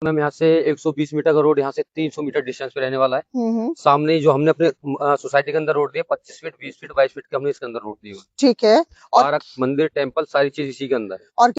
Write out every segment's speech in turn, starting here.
Ma'am यहाँ से 120 metre का रोड यहाँ से 300 मीटर डिस्टेंस पे रहने वाला है। सामने जो हमने अपने सोसाइटी के अंदर रोड दिया 25 फीट 20 फीट 22 फीट के हमने इसके अंदर रोड दिए। ठीक है। और पार्क मंदिर टेम्पल सारी चीज इसी के अंदर है। और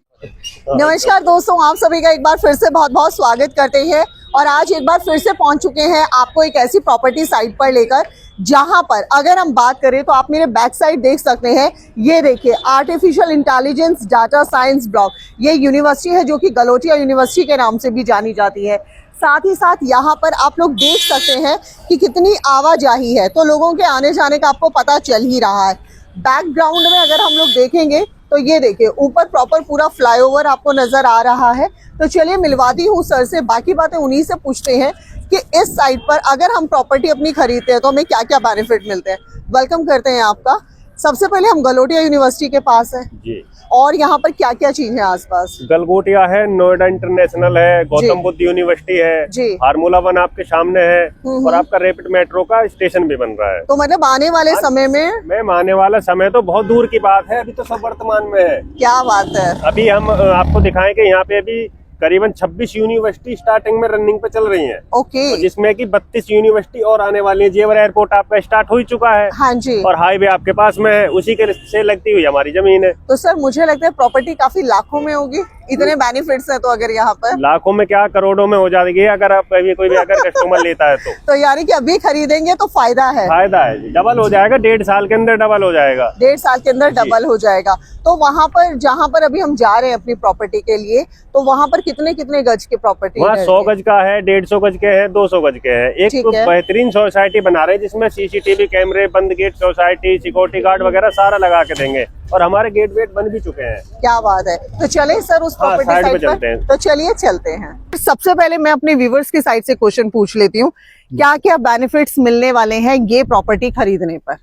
नमस्कार दोस्तों, आप सभी का एक बार फिर से बहुत बहुत स्वागत करते हैं। और आज एक बार फिर से पहुंच चुके हैं आपको एक ऐसी प्रॉपर्टी साइट पर लेकर जहां पर अगर हम बात करें तो आप मेरे बैक साइड देख सकते हैं। ये देखिए, artificial intelligence data science block, ये यूनिवर्सिटी है जो कि गलोटिया यूनिवर्सिटी के नाम से भी जानी जाती है। साथ ही साथ यहाँ पर आप लोग देख सकते हैं कि कितनी आवाजाही है, तो लोगों के आने जाने का आपको पता चल ही रहा है। बैकग्राउंड में अगर हम लोग देखेंगे तो ये देखिए, ऊपर प्रॉपर पूरा फ्लाईओवर आपको नजर आ रहा है। तो चलिए मिलवाती हूँ सर से, बाकी बातें उन्हीं से पूछते हैं कि इस साइट पर अगर हम प्रॉपर्टी अपनी खरीदते हैं तो हमें क्या क्या बेनिफिट मिलते हैं। वेलकम करते हैं आपका। सबसे पहले हम गलोटिया यूनिवर्सिटी के पास है जी, और यहाँ पर क्या क्या चीज है आसपास? गलगोटिया है, नोएडा इंटरनेशनल है, गौतम बुद्ध यूनिवर्सिटी है जी, फार्मूला 1 आपके सामने है और आपका रैपिड मेट्रो का स्टेशन भी बन रहा है। तो मतलब आने वाले समय में मैम आने वाला समय तो बहुत दूर की बात है, अभी तो सब वर्तमान में है। क्या बात है। अभी हम आपको दिखाएंगे यहाँ पे अभी करीबन 26 यूनिवर्सिटी स्टार्टिंग में रनिंग पे चल रही हैं। ओके। तो जिसमें कि 32 यूनिवर्सिटी और आने वाली है। जेवर एयरपोर्ट आपका स्टार्ट हो ही चुका है। हाँ जी। और हाईवे आपके पास में है, उसी के से लगती हुई हमारी जमीन है। तो सर मुझे लगता है प्रॉपर्टी काफी लाखों में होगी, इतने बेनिफिट्स हैं तो अगर यहाँ पर लाखों में क्या करोड़ों में हो जाएगी अगर आप कोई भी अगर कस्टमर लेता है तो यानी कि अभी खरीदेंगे तो फायदा है। फायदा है, डबल हो जाएगा, 1.5 साल के अंदर डबल हो जाएगा। 1.5 साल के अंदर डबल हो जाएगा। तो वहाँ पर जहाँ पर अभी हम जा रहे हैं अपनी प्रॉपर्टी के लिए, तो वहाँ पर कितने कितने गज की प्रॉपर्टी? वहाँ 100 गज का है, 150 गज के हैं, 200 गज के हैं। एक ठीक है। बेहतरीन सोसाइटी बना रहे हैं जिसमें सीसीटीवी कैमरे, बंद गेट सोसाइटी, सिक्योरिटी गार्ड वगैरह सारा लगा के देंगे और हमारे गेट वेट बन भी चुके हैं। क्या बात है। तो चले सर उस प्रॉपर्टी साइड साइट पे पर, चलते हैं। तो चलिए चलते हैं। सबसे पहले मैं अपने व्यूवर्स की साइड से क्वेश्चन पूछ लेती हूँ, क्या क्या बेनिफिट्स मिलने वाले हैं ये प्रॉपर्टी खरीदने पर?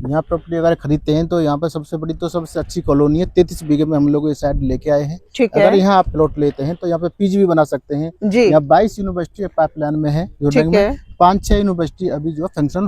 यहाँ प्रॉपर्टी अगर खरीदते हैं तो यहाँ पर सबसे बड़ी तो सबसे अच्छी कॉलोनी है। 33 बीघे में हम लोग ये साइड लेके आए हैं। ठीक है। अगर यहाँ आप प्लॉट लेते हैं तो यहाँ पे पीजी भी बना सकते हैं जी। यहाँ 22 यूनिवर्सिटी पाइपलाइन में है। ठीक है। 5-6 यूनिवर्सिटी अभी जो फंक्शन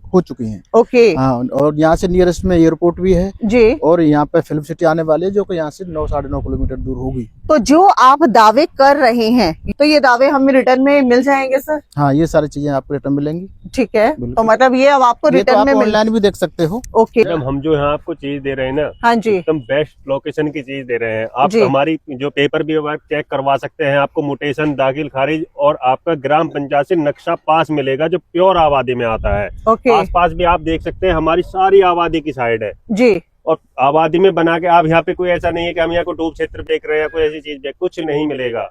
हो चुकी हैं। ओके। हाँ, और यहाँ से नियरेस्ट में एयरपोर्ट भी है जी। और यहाँ पे फिल्म सिटी आने वाली है जो कि यहाँ से 9-9.5 किलोमीटर दूर होगी। तो जो आप दावे कर रहे हैं तो ये दावे हमें रिटर्न में मिल जाएंगे सर? हाँ, ये सारी चीजें आपको रिटर्न मिलेंगी। ठीक है। तो मतलब ये अब आपको ये तो रिटर्न आप में मिल, ऑनलाइन भी देख सकते हो। ओके। मैडम हम जो यहाँ आपको चीज दे रहे हैं ना, हाँ जी। एकदम बेस्ट लोकेशन की चीज दे रहे हैं। आप जी। हमारी जो पेपर भी चेक करवा सकते हैं, आपको म्यूटेशन दाखिल खारिज और आपका ग्राम पंचायत से नक्शा पास मिलेगा जो प्योर आबादी में आता है। ओके। आसपास भी आप देख सकते हैं, हमारी सारी आबादी की साइड है जी। और आबादी में बना के आप यहाँ पे कोई ऐसा नहीं है कि हम यहाँ को डूब क्षेत्र देख रहे हैं, कोई ऐसी चीज कुछ नहीं मिलेगा।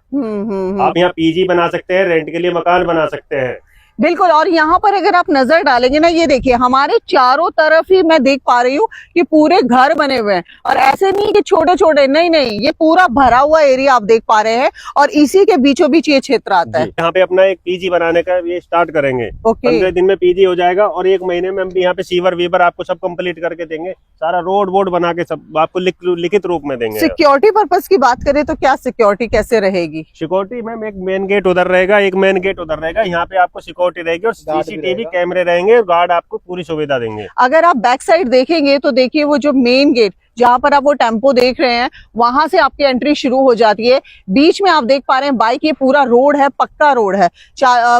आप यहाँ पीजी बना सकते हैं, रेंट के लिए मकान बना सकते हैं। बिल्कुल। और यहाँ पर अगर आप नजर डालेंगे ना, ये देखिए हमारे चारों तरफ ही मैं देख पा रही हूँ कि पूरे घर बने हुए हैं। और ऐसे नहीं कि छोटे छोटे, नहीं नहीं, ये पूरा भरा हुआ एरिया आप देख पा रहे हैं और इसी के बीचों बीच ये क्षेत्र आता है। यहाँ पे अपना एक पीजी बनाने का ये स्टार्ट करेंगे। ओके। 15 दिन में पीजी हो जाएगा और 1 महीने में हम भी यहाँ पे सीवर वीवर आपको सब कंप्लीट करके देंगे। सारा रोड वोड बना के सब आपको लिखित रूप में देंगे। सिक्योरिटी पर्पस की बात करें तो क्या सिक्योरिटी कैसे रहेगी? सिक्योरिटी मैम एक मेन गेट उधर रहेगा, एक मेन गेट उधर रहेगा। यहाँ पे आपको सिक्योरिटी रहेगी और सीसीटीवी कैमरे रहेंगे और गार्ड आपको पूरी सुविधा देंगे। अगर आप बैक साइड देखेंगे तो देखिए वो जो मेन गेट जहां पर आप वो टेम्पो देख रहे हैं वहां से आपकी एंट्री शुरू हो जाती है। बीच में आप देख पा रहे हैं बाइक, ये पूरा रोड है, पक्का रोड है,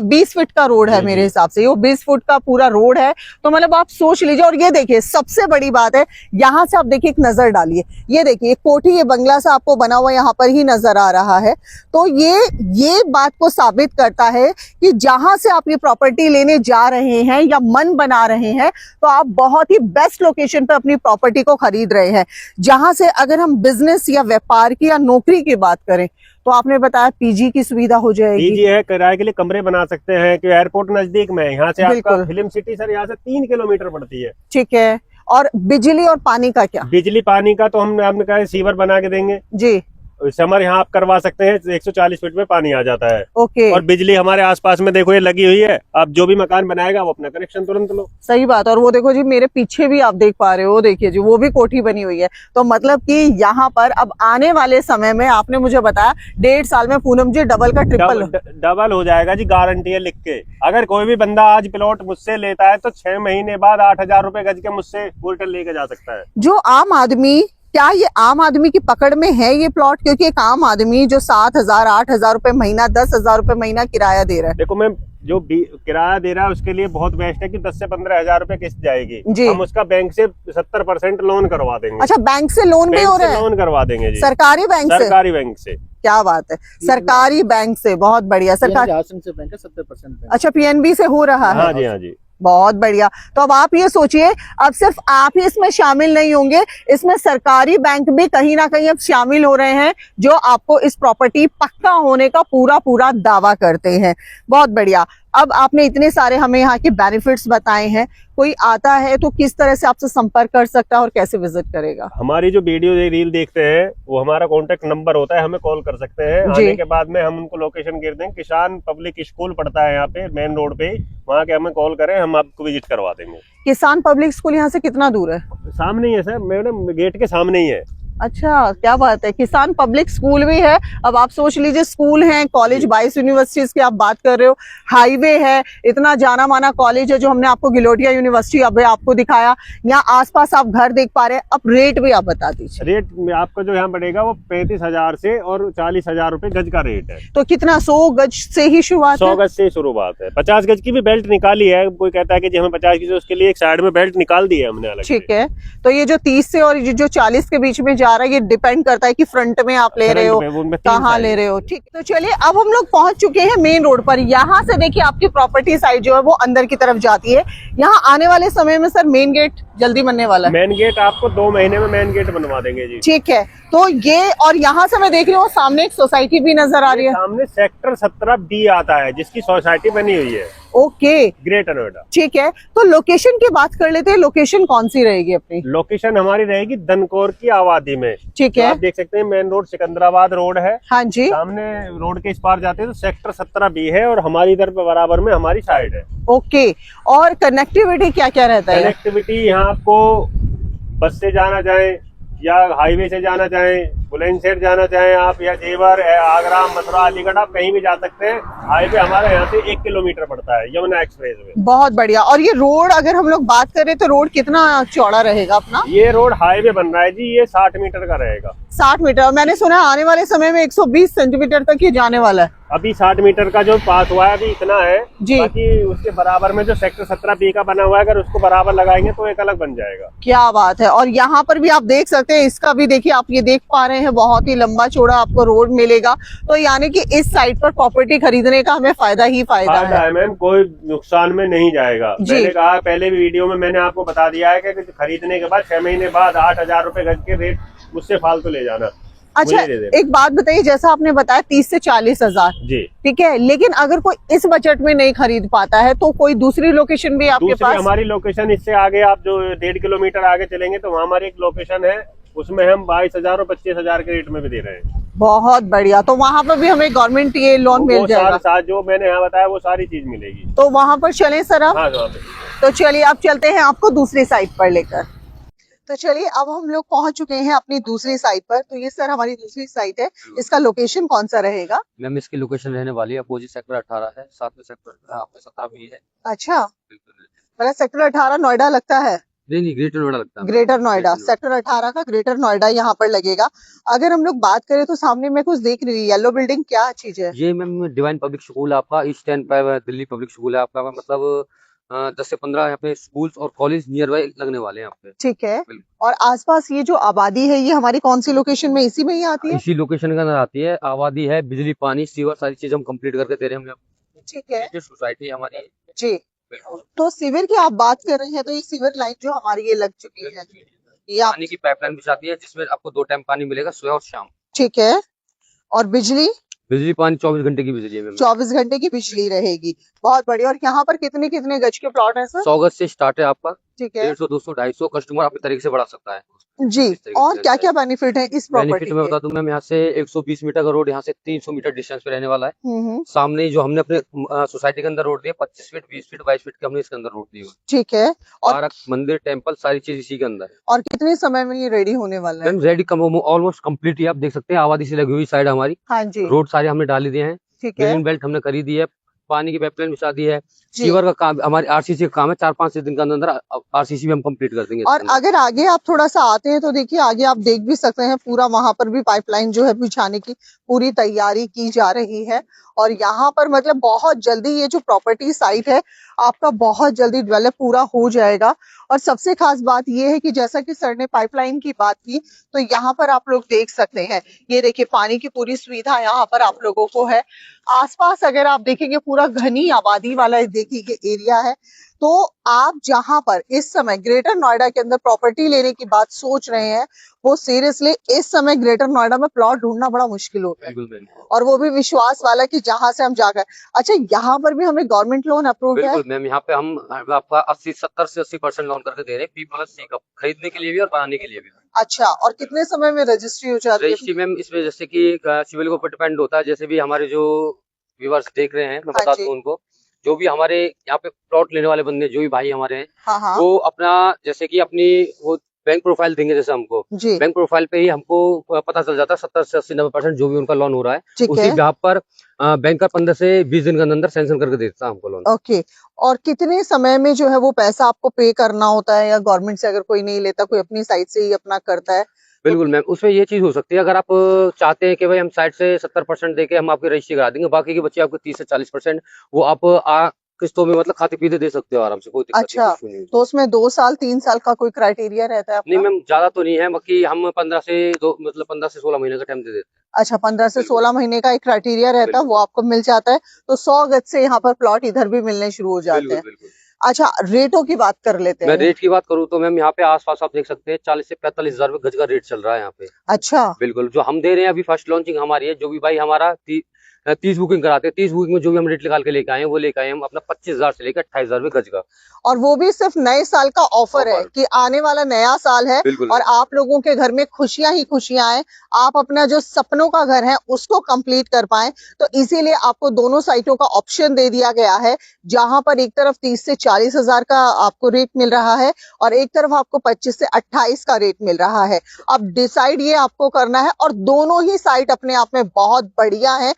20 फीट का रोड है मेरे हिसाब से, ये 20 फुट का पूरा रोड है। तो मतलब आप सोच लीजिए। और ये देखिए सबसे बड़ी बात है, यहाँ से आप देखिए एक नजर डालिए, ये देखिए कोठी, ये बंगला सा आपको बना हुआ यहाँ पर ही नजर आ रहा है। तो ये बात को साबित करता है कि जहां से आप ये प्रॉपर्टी लेने जा रहे हैं या मन बना रहे हैं तो आप बहुत ही बेस्ट लोकेशन पे अपनी प्रॉपर्टी को खरीद रहे हैं। जहां से अगर हम बिजनेस या व्यापार की या नौकरी की बात करें तो आपने बताया पीजी की सुविधा हो जाएगी। पीजी है, किराए के लिए कमरे बना सकते हैं कि एयरपोर्ट नजदीक में है। यहाँ से आपका फिल्म सिटी सर यहाँ से 3 किलोमीटर पड़ती है। ठीक है। और बिजली और पानी का क्या? बिजली पानी का तो हमने कहा सीवर बना के देंगे जी। समर यहाँ आप करवा सकते हैं, 140 फीट में पानी आ जाता है। ओके। और बिजली हमारे आसपास में देखो ये लगी हुई है। आप जो भी मकान बनाएगा वो अपना कनेक्शन तुरंत लो। सही बात। और वो देखो जी मेरे पीछे भी आप देख पा रहे हो, देखिए जी वो भी कोठी बनी हुई है। तो मतलब कि यहाँ पर अब आने वाले समय में आपने मुझे बताया 1.5 साल में पूनम जी डबल का ट्रिपल डबल हो जाएगा जी, गारंटी है लिख के। अगर कोई भी बंदा आज प्लॉट मुझसे लेता है तो 6 महीने बाद 8,000 रुपए गज के मुझसे उल्टे लेके जा सकता है। जो आम आदमी क्या ये आम आदमी की पकड़ में है ये प्लॉट? क्योंकि एक आम आदमी जो 7,000 8,000 रुपए महीना 10,000 रुपए महीना किराया दे रहा है। देखो मैम, जो किराया दे रहा है उसके लिए बहुत बेस्ट है कि 10 से 15,000 रुपए किस्त जाएगी जी। हम उसका बैंक से 70% लोन करवा देंगे। अच्छा, बैंक से लोन भी हो रहा है? लोन करवा देंगे जी, सरकारी बैंक से? सरकारी बैंक से। क्या बात है, सरकारी बैंक से, बहुत बढ़िया। सरकार से बैंक है 70%। अच्छा, पीएनबी से हो रहा है? हाँ जी, हाँ जी, बहुत बढ़िया। तो अब आप ये सोचिए, अब सिर्फ आप ही इसमें शामिल नहीं होंगे, इसमें सरकारी बैंक भी कहीं ना कहीं अब शामिल हो रहे हैं, जो आपको इस प्रॉपर्टी पक्का होने का पूरा दावा करते हैं। बहुत बढ़िया। अब आपने इतने सारे हमें यहाँ के बेनिफिट्स बताए हैं, कोई आता है तो किस तरह से आपसे संपर्क कर सकता है और कैसे विजिट करेगा? हमारी जो वीडियो रील देखते हैं वो हमारा कॉन्टेक्ट नंबर होता है, हमें कॉल कर सकते हैं। आने के बाद में हम उनको लोकेशन गिर देंगे। किसान पब्लिक स्कूल पड़ता है यहाँ पे मेन रोड पे, वहाँ के हमें कॉल करें, हम आपको विजिट करवा देंगे। किसान पब्लिक स्कूल यहाँ से कितना दूर है? सामने ही है सर मैडम, गेट के सामने ही है। अच्छा, क्या बात है, किसान पब्लिक स्कूल भी है। अब आप सोच लीजिए, स्कूल है, कॉलेज 22 यूनिवर्सिटीज की आप बात कर रहे हो, हाईवे है, इतना जाना माना कॉलेज है जो हमने आपको गिलोटिया यूनिवर्सिटी अब आपको दिखाया। यहाँ आसपास आप घर देख पा रहे हैं। अब रेट भी आप बता दीजिए। रेट आपको जो यहाँ पड़ेगा वो 35,000 से और 40,000 रुपए गज का रेट है। तो कितना, 100 गज से ही शुरुआत? 100 गज से शुरुआत है। 50 गज की भी बेल्ट निकाली है। कोई कहता है कि जी हमें 50 की, उसके लिए एक साइड में बेल्ट निकाल दी है हमने अलग। ठीक है। तो ये जो 30 से और ये जो 40 के बीच में जा रहा है, ये डिपेंड करता है कि फ्रंट में आप ले रहे हो, कहाँ ले रहे हो। ठीक, तो चलिए अब हम लोग पहुंच चुके हैं मेन रोड पर। यहाँ से देखिए आपकी प्रॉपर्टी साइड जो है वो अंदर की तरफ जाती है। यहाँ आने वाले समय में सर मेन गेट जल्दी बनने वाला है? मेन गेट आपको 2 महीने में मेन गेट बनवा देंगे जी। ठीक है। तो ये, और यहाँ से मैं देख रही हूँ सामने एक सोसाइटी भी नजर आ रही है। सामने सेक्टर 17B आता है जिसकी सोसाइटी बनी हुई है। Okay, greater Noida. ठीक है। तो लोकेशन की बात कर लेते हैं, लोकेशन कौन सी रहेगी अपनी? लोकेशन हमारी रहेगी धनकौर की आबादी में। ठीक है। आप देख सकते हैं मेन रोड सिकंदराबाद रोड है। हाँ जी। सामने रोड के इस पार जाते हैं तो सेक्टर 17B है और हमारी इधर पे बराबर में हमारी साइड है। ओके। और कनेक्टिविटी क्या क्या रहता है? कनेक्टिविटी यहाँ आपको बस से जाना चाहे या हाईवे से जाना चाहें, बुलंदशहर जाना चाहें आप, या जेवर, आगरा, मथुरा, अलीगढ़, आप कहीं भी जा सकते हैं। हाईवे हमारे यहाँ से 1 किलोमीटर पड़ता है, यमुना एक्सप्रेस वे। बहुत बढ़िया। और ये रोड अगर हम लोग बात करें तो रोड कितना चौड़ा रहेगा अपना? ये रोड हाईवे बन रहा है जी, ये 60 मीटर का रहेगा। 60 मीटर। मैंने सुना आने वाले समय में 120 सेंटीमीटर तक ये जाने वाला है। अभी 60 मीटर का जो पास हुआ है अभी इतना है जी। बाकी उसके बराबर में जो सेक्टर 17B का बना हुआ है, अगर उसको बराबर लगाएंगे तो एक अलग बन जाएगा। क्या बात है। और यहाँ पर भी आप देख सकते हैं, इसका भी देखिए, आप ये देख पा रहे हैं, बहुत ही लंबा चौड़ा आपको रोड मिलेगा। तो यानी कि इस साइड पर प्रॉपर्टी खरीदने का हमें फायदा ही फायदा है मैम, कोई नुकसान में नहीं जाएगा। मैंने कहा पहले भी वीडियो में, मैंने आपको बता दिया है कि खरीदने के बाद 6 महीने बाद 8,000 रुपए गज के रेट मुझसे फालतू ले जाना। अच्छा, एक बात बताइए, जैसा आपने बताया 30 से 40,000 जी, ठीक है, लेकिन अगर कोई इस बजट में नहीं खरीद पाता है तो कोई दूसरी लोकेशन भी आपके पास? हमारी लोकेशन इससे आगे आप जो 1.5 किलोमीटर आगे चलेंगे तो वहाँ हमारी एक लोकेशन है, उसमें हम 22,000 और 25,000 के रेट में भी दे रहे हैं। बहुत बढ़िया। तो वहाँ पर भी हमें गवर्नमेंट ये लोन मिल जाएगा? जो मैंने यहाँ बताया वो सारी चीज मिलेगी। तो वहाँ पर चलें सर आप? हाँ, तो चलिए अब चलते हैं आपको दूसरी साइड पर लेकर। तो चलिए अब हम लोग पहुंच चुके हैं अपनी दूसरी साइड पर। तो ये सर हमारी दूसरी साइड है, इसका लोकेशन कौन सा रहेगा? मैम इसकी लोकेशन रहने वाली है अपोजिट सेक्टर 18 है, साथ में सेक्टर 17B है। अच्छा, मतलब सेक्टर 18 नोएडा लगता है? नहीं, ग्रेटर नोएडा लगता है। ग्रेटर नोएडा, सेक्टर 18 का ग्रेटर नोएडा यहाँ पर लगेगा। अगर हम लोग बात करें तो सामने मैं कुछ देख रही हूँ, येलो बिल्डिंग, क्या चीज है ये? मैम डिवाइन पब्लिक स्कूल आपका, east and Delhi public school है आपका। मतलब 10 से 15 यहाँ पे स्कूल्स और कॉलेज नियर बाय लगने वाले हैं यहाँ पे। ठीक है। और आसपास ये जो आबादी है ये हमारी कौन सी लोकेशन में, इसी में ही आती है? इसी लोकेशन के अंदर आती है। आबादी है, बिजली, पानी, सीवर, सारी चीज हम कंप्लीट करके दे रहे हैं। ठीक है। सोसाइटी हमारी जी। तो सीवर की आप बात कर रहे हैं, तो ये सीवर लाइन जो हमारी ये लग चुकी है, ये पानी की पाइपलाइन बिछाती है जिसमें आपको 2 टाइम पानी मिलेगा, सुबह और शाम। ठीक है। और बिजली पानी 24 घंटे की बिजली है। 24 घंटे की बिजली रहेगी। बहुत बढ़िया। और यहाँ पर कितने कितने गज के प्लॉट है सर? 100 गज से स्टार्ट है आपका। ठीक है। 150, 200, 250 कस्टमर अपने तरीके से बढ़ा सकता है जी। और क्या क्या बेनिफिट है इस प्रॉपर्टी बेनिफिट में बता दूं मैम, यहाँ से 120 मीटर का रोड यहाँ से 300 मीटर डिस्टेंस पे रहने वाला है। सामने ही जो हमने अपने सोसाइटी के अंदर रोड दिया, 25 फीट, 20 फीट, 22 फीट के हमने इसके अंदर रोड दी। ठीक है। और पार्क, मंदिर, टेम्पल, सारी चीज इसी के अंदर है। और कितने समय में ये रेडी होने वाला है? मैम रेडी ऑलमोस्ट कम्प्लीट ही आप देख सकते हैं। आबादी से लगी हुई साइड हमारी। हाँ जी। रोड सारे हमने डाली दिए हैं। ठीक है। ग्रीन बेल्ट हमने करी दी है। पानी की पाइपलाइन बिछा दी है, सीवर का काम, हमारी आरसीसी का काम है, 4-5 दिन के अंदर आरसीसी भी हम कंप्लीट कर देंगे। और अगर आगे आप थोड़ा सा आते हैं तो देखिए आगे आप देख भी सकते हैं पूरा वहां पर भी पाइपलाइन जो है बिछाने की पूरी तैयारी की जा रही है। और यहाँ पर मतलब बहुत जल्दी ये जो प्रॉपर्टी साइट है आपका बहुत जल्दी डेवलप पूरा हो जाएगा। और सबसे खास बात ये है कि जैसा कि सर ने पाइपलाइन की बात की तो यहाँ पर आप लोग देख सकते हैं, ये देखिए पानी की पूरी सुविधा यहाँ पर आप लोगों को है। आसपास अगर आप देखेंगे पूरा घनी आबादी वाला देखिए एरिया है। तो आप जहां पर इस समय ग्रेटर नोएडा के अंदर प्रॉपर्टी लेने की बात सोच रहे हैं वो सीरियसली इस समय ग्रेटर नोएडा में प्लॉट ढूंढना बड़ा मुश्किल होता है, और वो भी विश्वास वाला कि जहां से हम जाकर। अच्छा, यहाँ पर भी हमें गवर्नमेंट लोन अप्रूव है? बिल्कुल मैम, यहाँ पे हम आपका 70 से 80% लोन करके दे रहे हैं, P+C का, खरीदने के लिए भी और बनाने के लिए भी। अच्छा, और कितने समय में रजिस्ट्री हो जाती है? रजिस्ट्री मैम इसमें जैसे कि सिविल के ऊपर डिपेंड होता है, जैसे भी हमारे जो व्यूअर्स देख रहे हैं मैं बता दूं उनको, जो भी हमारे यहाँ पे प्लॉट लेने वाले बंदे जो भी भाई हमारे हैं, वो अपना जैसे कि अपनी वो बैंक प्रोफाइल देंगे, जैसे हमको बैंक प्रोफाइल पे ही हमको पता चल जाता है 70 से 80-90% जो भी उनका लोन हो रहा है, उसी जहाँ पर बैंक का 15 से 20 दिन के अंदर सैंक्शन करके देता है हमको लोन। ओके, और कितने समय में जो है वो पैसा आपको पे करना होता है, या गवर्नमेंट से अगर कोई नहीं लेता, कोई अपनी साइड से ही अपना करता है? बिल्कुल मैम, उसमें ये चीज हो सकती है, अगर आप चाहते हैं कि भाई हम साइड से 70% देके हम आपकी रजिस्ट्री करा देंगे, बाकी के बच्चे आपको 30 से 40% वो आप किस्तों में मतलब खाते पीते दे सकते हो आराम से, कोई दिक्कत अच्छा, नहीं। तो उसमें 2 साल 3 साल का कोई क्राइटेरिया रहता है आपका? नहीं मैम, ज्यादा तो नहीं है, बाकी हम 15 से 16 महीने का टाइम दे देते हैं। अच्छा, 15 से 16 महीने का एक क्राइटेरिया रहता है, वो आपको मिल जाता है। तो 100 गज से यहाँ पर प्लॉट इधर भी मिलने शुरू हो जाते हैं। अच्छा, रेटों की बात कर लेते हैं। मैं रेट की बात करूँ तो मैम यहाँ पे आसपास आप देख सकते हैं 40 से 45 हजार रुपए गज का रेट चल रहा है यहाँ पे। अच्छा, बिल्कुल, जो हम दे रहे हैं अभी फर्स्ट लॉन्चिंग हमारी है, जो भी भाई हमारा 30 बुकिंग कराते हैं, 30 बुकिंग में जो भी हम रेट निकाल के लेके आए हैं वो लेके आए हम अपना 25,000 से लेकर 28,000 रुपए गज का। और वो भी सिर्फ नए साल का ऑफर है कि आने वाला नया साल है और आप लोगों के घर में खुशियां ही खुशियां आए, आप अपना जो सपनों का घर है उसको कंप्लीट कर पाए। तो इसीलिए आपको दोनों साइटों का ऑप्शन दे दिया गया है, जहां पर एक तरफ 30 से 40 हजार का आपको रेट मिल रहा है और एक तरफ आपको 25 से 28 का रेट मिल रहा है। अब डिसाइड ये आपको करना है, और दोनों ही साइट अपने आप में बहुत बढ़िया है।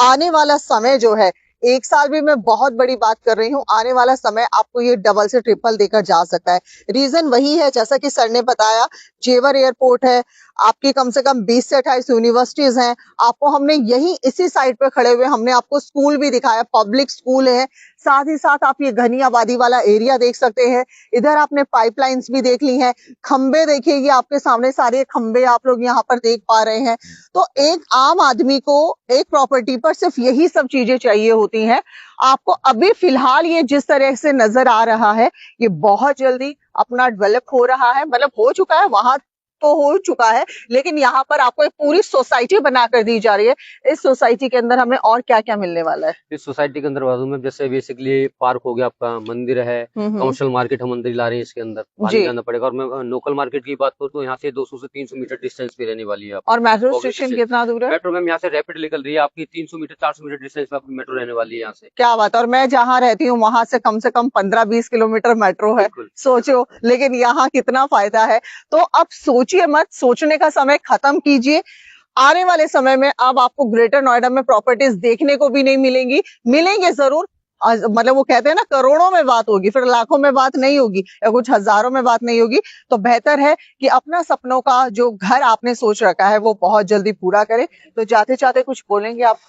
आने वाला समय जो है, एक साल भी मैं बहुत बड़ी बात कर रही हूँ, आने वाला समय आपको ये डबल से ट्रिपल देकर जा सकता है। रीजन वही है जैसा कि सर ने बताया, जेवर एयरपोर्ट है, आपकी कम से कम 20 से 28 यूनिवर्सिटीज हैं। आपको हमने यही इसी साइड पे खड़े हुए हमने आपको स्कूल भी दिखाया, पब्लिक स्कूल है। साथ ही साथ आप ये घनी आबादी वाला एरिया देख सकते हैं। इधर आपने पाइपलाइंस भी देख ली हैं, खंबे देखिए, ये आपके सामने सारे खंबे आप लोग यहाँ पर देख पा रहे हैं। तो एक आम आदमी को एक प्रॉपर्टी पर सिर्फ यही सब चीजें चाहिए होती हैं। आपको अभी फिलहाल ये जिस तरह से नजर आ रहा है, ये बहुत जल्दी अपना डेवलप हो रहा है, मतलब हो चुका है, वहां तो हो चुका है, लेकिन यहाँ पर आपको एक पूरी सोसाइटी बनाकर दी जा रही है। इस सोसाइटी के अंदर हमें और क्या क्या मिलने वाला है? इस सोसाइटी के अंदर बाजू में जैसे बेसिकली पार्क हो गया, आपका मंदिर है, कमर्शियल मार्केट हम अंदर ला रहे हैं, इसके अंदर पानी जाना पड़ेगा। और मैं लोकल मार्केट की बात करूँ तो यहाँ से 200 से 300 मीटर डिस्टेंस पे रहने वाली है। और मेट्रो स्टेशन कितना दूर है? मेट्रो मैम यहाँ से रैपिड निकल रही है, आपकी 300 मीटर 400 मीटर डिस्टेंस पे आपकी मेट्रो रहने वाली है यहाँ से। क्या बात है। और मैं जहाँ रहती हूँ वहां से कम 15-20 किलोमीटर मेट्रो है, सोचो, लेकिन यहाँ कितना फायदा है। तो अब सोचिए मत, सोचने का समय खत्म कीजिए। आने वाले समय में अब आपको ग्रेटर नोएडा में प्रॉपर्टीज देखने को भी नहीं मिलेंगी, मिलेंगे जरूर, मतलब वो कहते हैं ना, करोड़ों में बात होगी, फिर लाखों में बात नहीं होगी, या कुछ हजारों में बात नहीं होगी। तो बेहतर है कि अपना सपनों का जो घर आपने सोच रखा है वो बहुत जल्दी पूरा करें। तो जाते जाते कुछ बोलेंगे आप?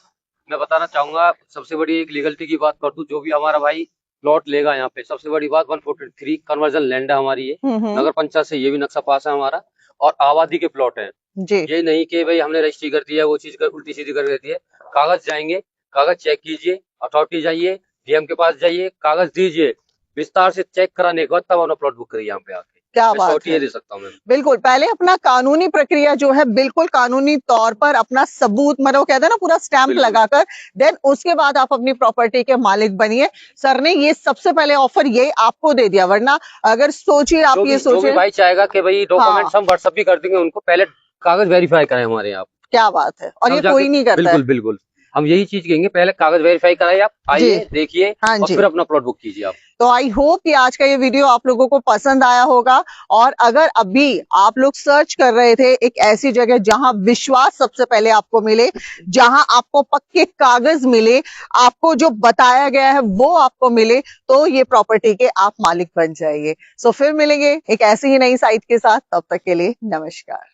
मैं बताना चाहूंगा, सबसे बड़ी एक लीगलिटी की बात कर दूं, जो भी हमारा भाई प्लॉट लेगा यहाँ पे, सबसे बड़ी बात 143 कन्वर्जन लैंड है हमारी, ये नगर पंचायत से ये भी नक्शा पास है हमारा, और आबादी के प्लॉट है जी। ये नहीं कि भाई हमने रजिस्ट्री कर दिया, वो चीज उल्टी सीधी कर देती है। कागज जाएंगे, कागज चेक कीजिए, अथॉरिटी जाइए, डीएम के पास जाइए, कागज दीजिए, विस्तार से चेक कराने के बाद तब अपना प्लॉट बुक करिए यहाँ पे आके। क्या बात है, दे सकता हूँ मैं। बिल्कुल, पहले अपना कानूनी प्रक्रिया जो है बिल्कुल कानूनी तौर पर अपना सबूत, मतलब वो कहते हैं ना, पूरा स्टैंप लगाकर, देन उसके बाद आप अपनी प्रॉपर्टी के मालिक बनिए। सर ने ये सबसे पहले ऑफर ये आपको दे दिया, वरना अगर सोचिए आप ये सोचिए, भाई चाहेगा कि भाई डॉक्यूमेंट्स हम व्हाट्सएप भी कर देंगे उनको, पहले कागज वेरीफाई करें हमारे यहाँ। क्या बात है, और ये कोई नहीं करता। बिल्कुल बिल्कुल। हम यही चीज कहेंगे, पहले कागज वेरीफाई कराइए, आप आइए, देखिए हाँ और जी। फिर अपना प्लॉट बुक कीजिए आप। तो आई होप कि आज का ये वीडियो आप लोगों को पसंद आया होगा। और अगर अभी आप लोग सर्च कर रहे थे एक ऐसी जगह जहां विश्वास सबसे पहले आपको मिले, जहां आपको पक्के कागज मिले, आपको जो बताया गया है वो आपको मिले, तो ये प्रॉपर्टी के आप मालिक बन जाइए। सो फिर मिलेंगे एक ऐसी ही नई साइट के साथ, तब तक के लिए नमस्कार।